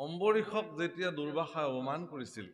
অম্বৰীষক যেতিয়া দুৰ্বাসাই অপমান কৰিছিল,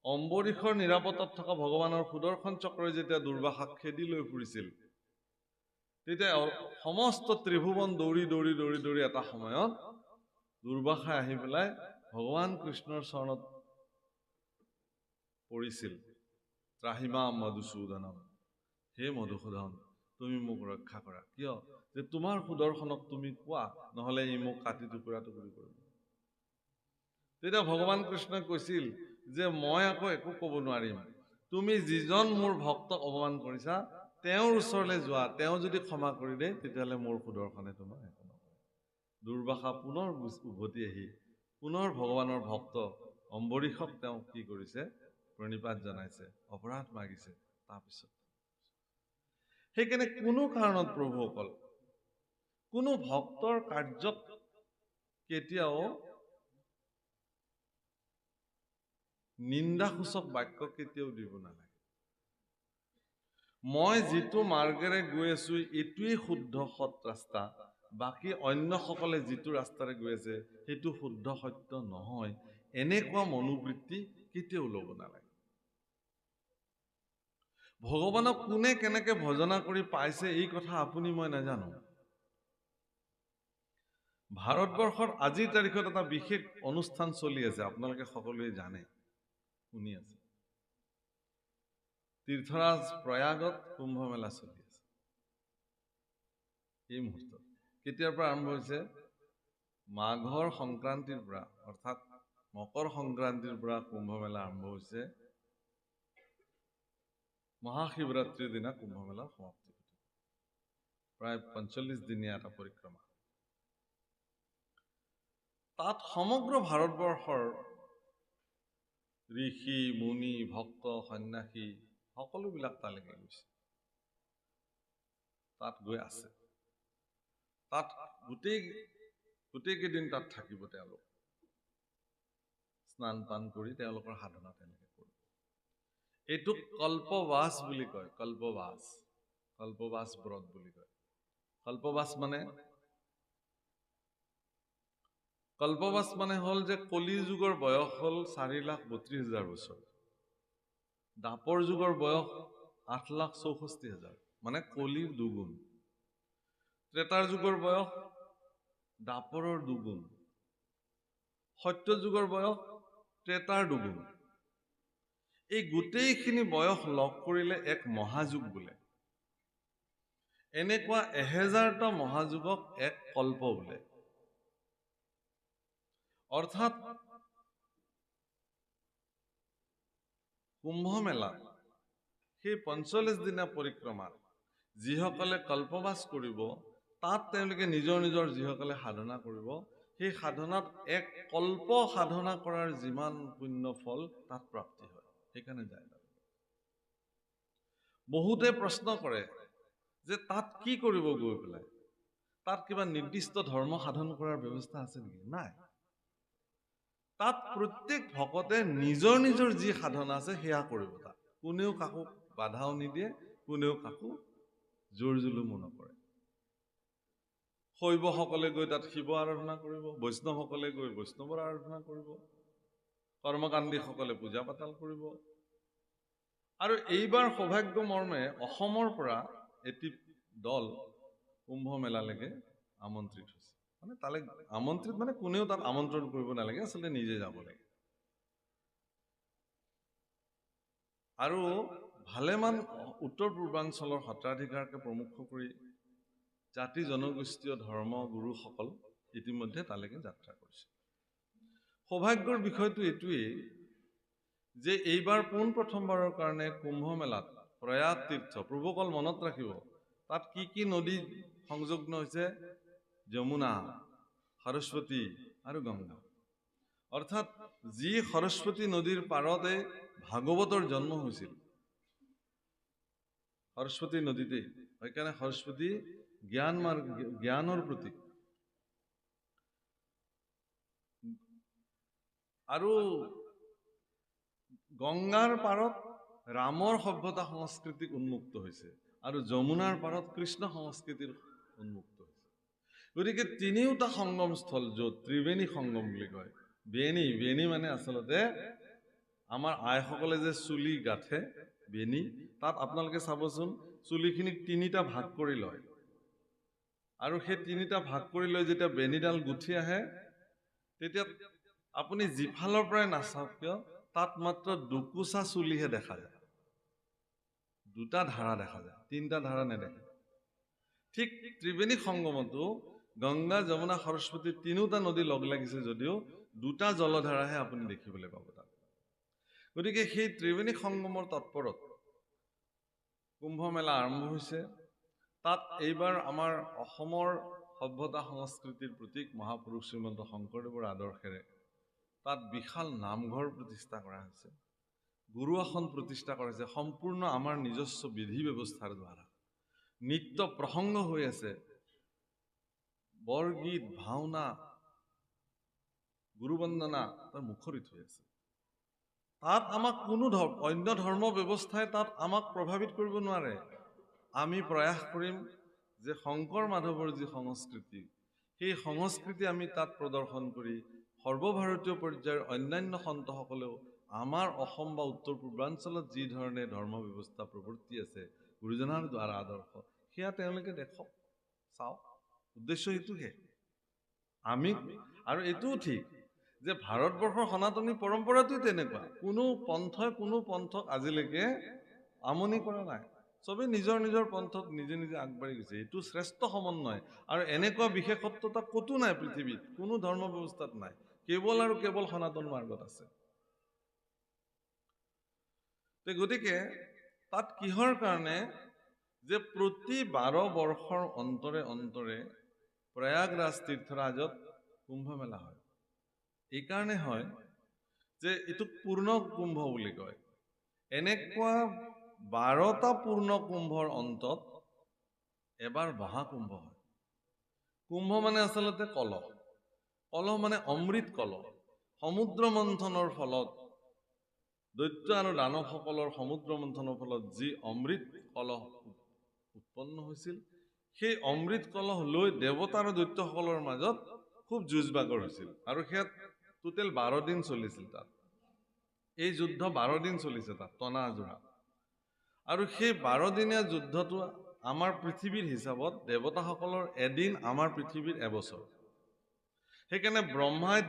অম্বৰীষৰ নিৰাপত্তাত থকা ভগৱানৰ সুদৰ্শন চক্ৰই যেতিয়া দুৰ্বাসাক খেদি লৈ ফুৰিছিল, তেতিয়া সমস্ত ত্ৰিভুৱন দৌৰি দৌৰি দৌৰি দৌৰি এটা সময়ত দুৰ্বাসাই আহি পেলাই ভগৱান কৃষ্ণৰ চৰণত পৰিছিল। ত্ৰাহিমা মধুসূদনম, হে মধুসূদন, তুমি মোক ৰক্ষা কৰা। কিয়? যে তোমাৰ সুদৰ্শনক তুমি কোৱা, নহলে ই মোক কাটি টুকুৰা টুকুৰি কৰিব। তেতিয়া ভগৱান কৃষ্ণই কৈছিল যে মই আকৌ একো ক'ব নোৱাৰিম, তুমি যিজন মোৰ ভক্তক অপমান কৰিছা তেওঁৰ ওচৰলৈ যোৱা, তেওঁ যদি ক্ষমা কৰি দিয়ে তেতিয়াহ'লে মোৰ সুদৰ্শনে তোমাক একো নকৰে। দুৰ্বাসা পুনৰ উভতি আহি পুনৰ ভগৱানৰ ভক্ত অম্বৰীষক তেওঁ কি কৰিছে? প্ৰণিপাত জনাইছে, অপৰাধ মাগিছে। তাৰপিছত সেইকাৰণে কোনো কাৰণত প্ৰভুসকল কোনো ভক্তৰ কাৰ্যক কেতিয়াও নিন্দাসূচক বাক্য কেতিয়াও দিব নালাগে। মই যিটো মাৰ্গেৰে গৈ আছো এইটোৱেই শুদ্ধ সৎ ৰাস্তা, বাকী অন্যসকলে যিটো ৰাস্তাৰে গৈ আছে সেইটো শুদ্ধ সত্য নহয়, এনেকুৱা মনোবৃত্তি কেতিয়াও ল'ব নালাগে। ভগৱানক কোনে কেনেকে ভজনা কৰি পাইছে এই কথা আপুনি মই নাজানো। ভাৰতবৰ্ষত আজিৰ তাৰিখত এটা বিশেষ অনুষ্ঠান চলি আছে, আপোনালোকে সকলোৱে জানে, শুনি আছে। তীৰ্থৰাজ প্ৰয়াগত কুম্ভ মেলা চলি আছে এই মুহূৰ্তত। কেতিয়াৰ পৰা আৰম্ভ হৈছে? মাঘৰ সংক্ৰান্তিৰ পৰা, অৰ্থাৎ মকৰ সংক্ৰান্তিৰ পৰা কুম্ভ মেলা আৰম্ভ হৈছে। মহাশিৱৰাত্ৰিৰ দিনা কুম্ভ মেলাৰ সমাপ্তি ঘটিব। প্ৰায় ৪৫ দিনীয়া এটা পৰিক্ৰমা। তাত সমগ্ৰ ভাৰতবৰ্ষৰ ঋষি মুনি ভক্ত সন্যাসী সকলোবিলাক তালৈকে গৈছে, তাত গৈ আছে। তাত গোটেই কেইদিন তাত থাকিব তেওঁলোক, স্নান পান কৰি তেওঁলোকৰ সাধনা তেওঁলোকে কৰিব। এইটোক কল্পবাস বুলি কয়, কল্পবাস, কল্পবাস ব্ৰত বুলি কয়। কল্পবাস মানে হ'ল যে কলি যুগৰ বয়স হ'ল ৪,৩২,০০০ বছৰ, দাপৰ যুগৰ বয়স ৮,৬৪,০০০, মানে কলিৰ দুগুণ। ত্ৰেতাৰ যুগৰ বয়স দাপৰৰ দুগুণ, সত্য যুগৰ বয়স ত্ৰেতাৰ দুগুণ। এই গোটেইখিনি বয়স লগ কৰিলে এক মহাযুগ বোলে। এনেকুৱা ১০০০টা মহাযুগক এক কল্প বোলে। অৰ্থাৎ কুম্ভ মেলা সেই ৪৫ দিনীয়া পৰিক্ৰমাত যিসকলে কল্পবাস কৰিব, তাত তেওঁলোকে নিজৰ নিজৰ যিসকলে সাধনা কৰিব, সেই সাধনাত এক কল্প সাধনা কৰাৰ যিমান পুণ্য ফল তাত প্ৰাপ্তি হয়, সেইকাৰণে যায়। বহুতে প্ৰশ্ন কৰে যে তাত কি কৰিব গৈ পেলাই? তাত কিবা নিৰ্দিষ্ট ধৰ্ম সাধন কৰাৰ ব্যৱস্থা আছে নেকি? নাই। তাত প্ৰত্যেক ভকতে নিজৰ নিজৰ যি সাধনা আছে সেয়া কৰিব। তাত কোনেও কাকো বাধাও নিদিয়ে, কোনেও কাকো জোৰ জুলুমো নকৰে। শৈৱসকলে গৈ তাত শিৱ আৰাধনা কৰিব, বৈষ্ণৱসকলে গৈ বৈষ্ণৱৰ আৰাধনা কৰিব, কৰ্মকাণ্ডীসকলে পূজা পাতাল কৰিব। আৰু এইবাৰ সৌভাগ্য মৰ্মে অসমৰ পৰা এটি দল কুম্ভ মেলালৈকে আমন্ত্ৰিত হৈছে। মানে তালৈ আমন্ত্ৰিত মানে কোনেও তাত আমন্ত্ৰণ কৰিব নালাগে, আচলতে নিজে যাব লাগে। আৰু ভালেমান উত্তৰ পূৰ্বাঞ্চলৰ সত্ৰাধিকাৰকে প্ৰমুখ কৰি জাতি জনগোষ্ঠীয় ধৰ্ম গুৰুসকল ইতিমধ্যে তালৈকে যাত্ৰা কৰিছে। সৌভাগ্যৰ বিষয়টো এইটোৱেই যে এইবাৰ পোনপ্ৰথমবাৰৰ কাৰণে কুম্ভ মেলাত প্ৰয়াগ তীৰ্থ, প্ৰভুসকল মনত ৰাখিব, তাত কি কি নদী সংযুক্ত হৈছে? যমুনা, সৰস্বতী আৰু গংগা। অৰ্থাৎ যি সৰস্বতী নদীৰ পাৰতে ভাগৱতৰ জন্ম হৈছিল, সৰস্বতী নদীতেই, সেইকাৰণে সৰস্বতী জ্ঞানৰ প্ৰতীক। আৰু গংগাৰ পাৰত ৰামৰ সভ্যতা সংস্কৃতি উন্মুক্ত হৈছে, আৰু যমুনাৰ পাৰত কৃষ্ণ সংস্কৃতিৰ উন্মুক্ত হৈছে। গতিকে তিনিওটা সংগমস্থল য'ত ত্ৰিবেণী সংগম বুলি কয়। বেণী মানে আচলতে আমাৰ আইসকলে যে চুলি গাঠে বেণী, তাত আপোনালোকে চাবচোন চুলিখিনিক তিনিটা ভাগ কৰি লয়, আৰু সেই তিনিটা ভাগ কৰি লৈ যেতিয়া বেণীডাল গুঠি আহে, তেতিয়া আপুনি যিফালৰ পৰাই নাচাওক কিয় তাত মাত্ৰ দুকোচা চুলিহে দেখা যায়, দুটা ধাৰা দেখা যায়, তিনিটা ধাৰা নেদেখে। ঠিক ত্ৰিবেণী সংগমতো গংগা যমুনা সৰস্বতী তিনিওটা নদী লগ লাগিছে যদিও দুটা জলধাৰাহে আপুনি দেখিবলৈ পাব তাত। গতিকে সেই ত্ৰিবেণী সংগমৰ তৎপৰত কুম্ভ মেলা আৰম্ভ হৈছে। তাত এইবাৰ আমাৰ অসমৰ সভ্যতা সংস্কৃতিৰ প্ৰতীক মহাপুৰুষ শ্ৰীমন্ত শংকৰদেৱৰ আদৰ্শেৰে তাত বিশাল নামঘৰ প্ৰতিষ্ঠা কৰা হৈছে, গুৰু আসন প্ৰতিষ্ঠা কৰা হৈছে, সম্পূৰ্ণ আমাৰ নিজস্ব বিধি ব্যৱস্থাৰ দ্বাৰা। নৃত্য প্ৰসংগ হৈ আছে, বৰগীত ভাওনা গুৰু বন্দনা তাৰ মুখৰিত হৈ আছে। তাত আমাক কোনো অন্য ধৰ্ম ব্যৱস্থাই তাত আমাক প্ৰভাৱিত কৰিব নোৱাৰে। আমি প্ৰয়াস কৰিম যে শংকৰ মাধৱৰ যি সংস্কৃতি, সেই সংস্কৃতি আমি তাত প্ৰদৰ্শন কৰি সৰ্বভাৰতীয় পৰ্যায়ৰ অন্যান্য সন্তসকলেও আমাৰ অসম বা উত্তৰ পূৰ্বাঞ্চলত যি ধৰণে ধৰ্ম ব্যৱস্থা প্ৰৱৰ্তি আছে গুৰুজনাৰ দ্বাৰা আদৰ্শ, সেয়া তেওঁলোকে দেখক, চাওক। উদ্দেশ্য এইটোহে। আমি আৰু এইটোও ঠিক যে ভাৰতবৰ্ষৰ সনাতনী পৰম্পৰাটোই তেনেকুৱা, কোনো পন্থই কোনো পন্থক আজিলৈকে আমনি কৰা নাই, চবেই নিজৰ নিজৰ পন্থত নিজে নিজে আগবাঢ়ি গৈছে। এইটো শ্ৰেষ্ঠ সমন্বয়, আৰু এনেকুৱা বিশেষত্বতা ক'তো নাই পৃথিৱীত, কোনো ধৰ্ম ব্যৱস্থাত নাই, কেৱল আৰু কেৱল সনাতন মাৰ্গত আছে। গতিকে তাত কিহৰ কাৰণে যে প্ৰতি 12 বৰ্ষৰ অন্তৰে অন্তৰে প্ৰয়াগৰাজ তীৰ্থৰাজত কুম্ভ মেলা হয়। এইকাৰণে হয় যে এইটোক পূৰ্ণ কুম্ভ বুলি কয়। এনেকুৱা 12টা পূৰ্ণ কুম্ভৰ অন্তত এবাৰ মহাকুম্ভ হয়। কুম্ভ মানে আচলতে কলহ, কলহ মানে অমৃত কলহ। সমুদ্ৰ মন্থনৰ ফলত দৈত্য আৰু দানৱসকলৰ সমুদ্ৰ মন্থনৰ ফলত যি অমৃত কলহ উৎপন্ন হৈছিল, সেই অমৃত কলহ লৈ দেৱতা আৰু দৈত্যসকলৰ মাজত খুব যুঁজ বাগৰ হৈছিল, আৰু সেয়াত টোটেল 12 দিন চলিছিল। তাত এই যুদ্ধ 12 দিন চলিছে তাত টনা আজোৰা, আৰু সেই 12 দিনীয়া যুদ্ধটো আমাৰ পৃথিৱীৰ হিচাপত দেৱতাসকলৰ এদিন, আমাৰ পৃথিৱীৰ এবছৰ। সেইকাৰণে ব্ৰহ্মাই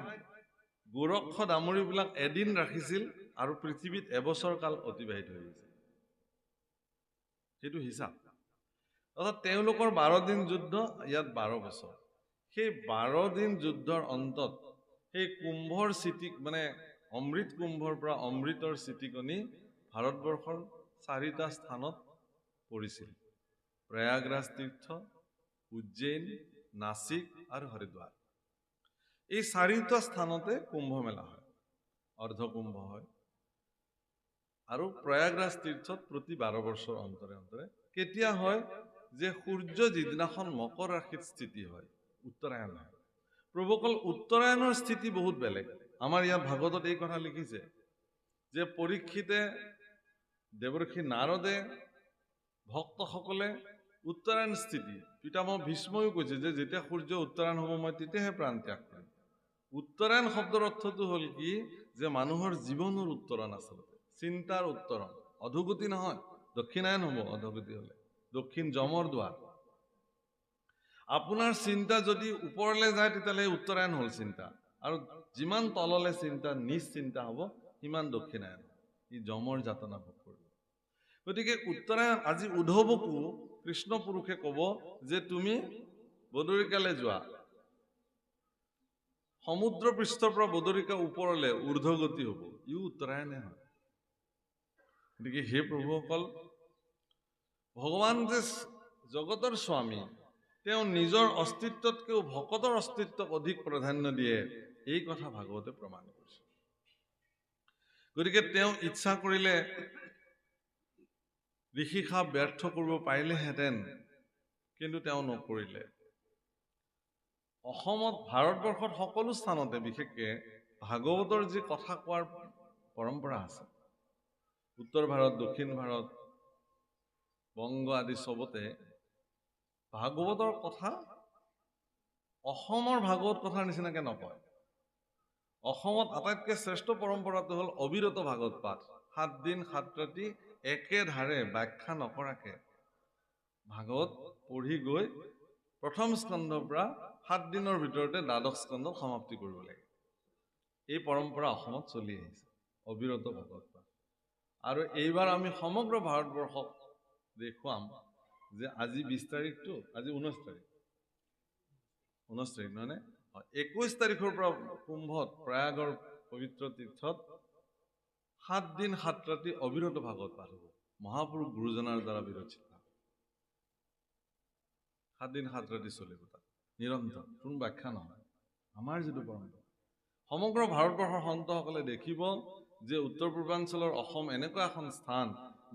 গোৰক্ষ দামৰীবিলাক এদিন ৰাখিছিল আৰু পৃথিৱীত এবছৰ কাল অতিবাহিত হৈ গৈছিল, সেইটো হিচাপ। অৰ্থাৎ তেওঁলোকৰ 12 দিন যুদ্ধ, ইয়াত 12 বছৰ। সেই 12 দিন যুদ্ধৰ অন্তত সেই কুম্ভৰ চিটি, মানে অমৃত কুম্ভৰ পৰা অমৃতৰ চিটিকনি ভাৰতবৰ্ষৰ 4টা স্থানত পৰিছিল: প্ৰয়াগৰাজ তীৰ্থ, উজ্জয়ন, নাছিক আৰু হৰিদ্বাৰ। এই 4টা স্থানতে কুম্ভ মেলা হয়, অৰ্ধকুম্ভ হয়। আৰু প্ৰয়াগৰাজ তীৰ্থত প্ৰতি 12 বছৰ অন্তৰে অন্তৰে কেতিয়া হয় যে সূৰ্য যিদিনাখন মকৰ ৰাশিত স্থিতি হয়, উত্তৰায়ণ হয়। প্ৰভুসকল, উত্তৰায়ণৰ স্থিতি বহুত বেলেগ। আমাৰ ইয়াত ভাগৱতত এই কথা লিখিছে যে পৰীক্ষিতে, দেৱৰ্ষি নাৰদে, ভক্তসকলে উত্তৰায়ণ স্থিতি, পিতামহ ভীষ্ময়ো কৈছে যে যেতিয়া সূৰ্য উত্তৰায়ণ হ'ব মই তেতিয়াহে প্ৰাণ ত্যাগ কৰিম। উত্তৰায়ণ শব্দৰ অৰ্থটো হ'ল কি, যে মানুহৰ জীৱনৰ উত্তৰণ, আচলতে চিন্তাৰ উত্তৰণ, অধোগতি নহয়। দক্ষিণায়ন হ'ব অধোগতি হ'লে, দক্ষিণ যমৰ দুৱাৰ। আপোনাৰ চিন্তা যদি ওপৰলৈ যায় তেতিয়াহ'লে উত্তৰায়ণ হ'ল চিন্তা, আৰু যিমান তললৈ চিন্তা, নিজ চিন্তা হ'ব, সিমান দক্ষিণায়ন, ই যমৰ যাতনা ভোগ কৰিব। গতিকে উত্তৰায়ণ, আজি উদ্ধৱকো কৃষ্ণ পুৰুষে ক'ব যে তুমি বদৰিকালৈ যোৱা, সমুদ্ৰ পৃষ্ঠৰ পৰা বদৰিকা ওপৰলৈ ঊৰ্ধ্বগতি হ'ব, ইও উত্তৰায়ণে হয়। গতিকে হে প্ৰভুসকল, ভগৱান যে জগতৰ স্বামী, তেওঁ নিজৰ অস্তিত্বতকৈও ভকতৰ অস্তিত্বক অধিক প্ৰাধান্য দিয়ে, এই কথা ভাগৱতে প্ৰমাণ কৰিছে। গতিকে তেওঁ ইচ্ছা কৰিলে ঋষি সাপ ব্যৰ্থ কৰিব পাৰিলেহেঁতেন, কিন্তু তেওঁ নকৰিলে। অসমত, ভাৰতবৰ্ষত সকলো স্থানতে, বিশেষকে ভাগৱতৰ যি কথা কোৱাৰ পৰম্পৰা আছে, উত্তৰ ভাৰত, দক্ষিণ ভাৰত, বংগ আদি চবতে ভাগৱতৰ কথা অসমৰ ভাগৱত কথাৰ নিচিনাকৈ নকয়। অসমত আটাইতকৈ শ্ৰেষ্ঠ পৰম্পৰাটো হ'ল অবিৰত ভাগৱত পাঠ। 7 দিন 7 ৰাতি একেধাৰে ব্যাখ্যা নকৰাকে ভাগৱত পঢ়ি গৈ প্ৰথম স্কন্ধৰ পৰা 7 দিনৰ ভিতৰতে দ্বাদশ স্কন্ধ সমাপ্তি কৰিব লাগে। এই পৰম্পৰা অসমত চলি আহিছে, অবিৰত ভাগৱত পাঠ। আৰু এইবাৰ আমি সমগ্ৰ ভাৰতবৰ্ষক দেখুৱাম যে আজি 20 তাৰিখটো, আজি 19 তাৰিখ, 19 তাৰিখ নহয় নে? 21 তাৰিখৰ পৰা কুম্ভত, প্ৰয়াগৰ পবিত্ৰ তীৰ্থত 7 দিন 7 ৰাতি অবিৰত ভাগৱত পাঠ হ'ব। মহাপুৰুষ গুৰুজনাৰ দ্বাৰা বিৰচিত 7 দিন 7 ৰাতি চলিব, তাত নিৰন্তৰ, কোনো ব্যাখ্যা নহয়। আমাৰ যিটো পৰম্পৰা সমগ্ৰ ভাৰতবৰ্ষৰ সন্তসকলে দেখিব যে উত্তৰ পূৰ্বাঞ্চলৰ অসম এনেকুৱা এখন স্থান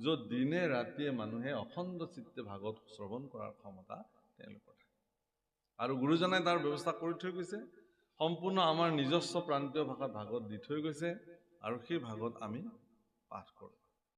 য'ত দিনে ৰাতিয়ে মানুহে অখণ্ড চিত্তে ভাগৱত শ্ৰৱণ কৰাৰ ক্ষমতা তেওঁলোকৰ থাকে। আৰু গুৰুজনাই তাৰ ব্যৱস্থা কৰি থৈ গৈছে। সম্পূৰ্ণ আমাৰ নিজস্ব প্ৰান্তীয় ভাষাত ভাগৱত দি থৈ গৈছে, আৰু সেই ভাগৱত আমি পাঠ কৰোঁ।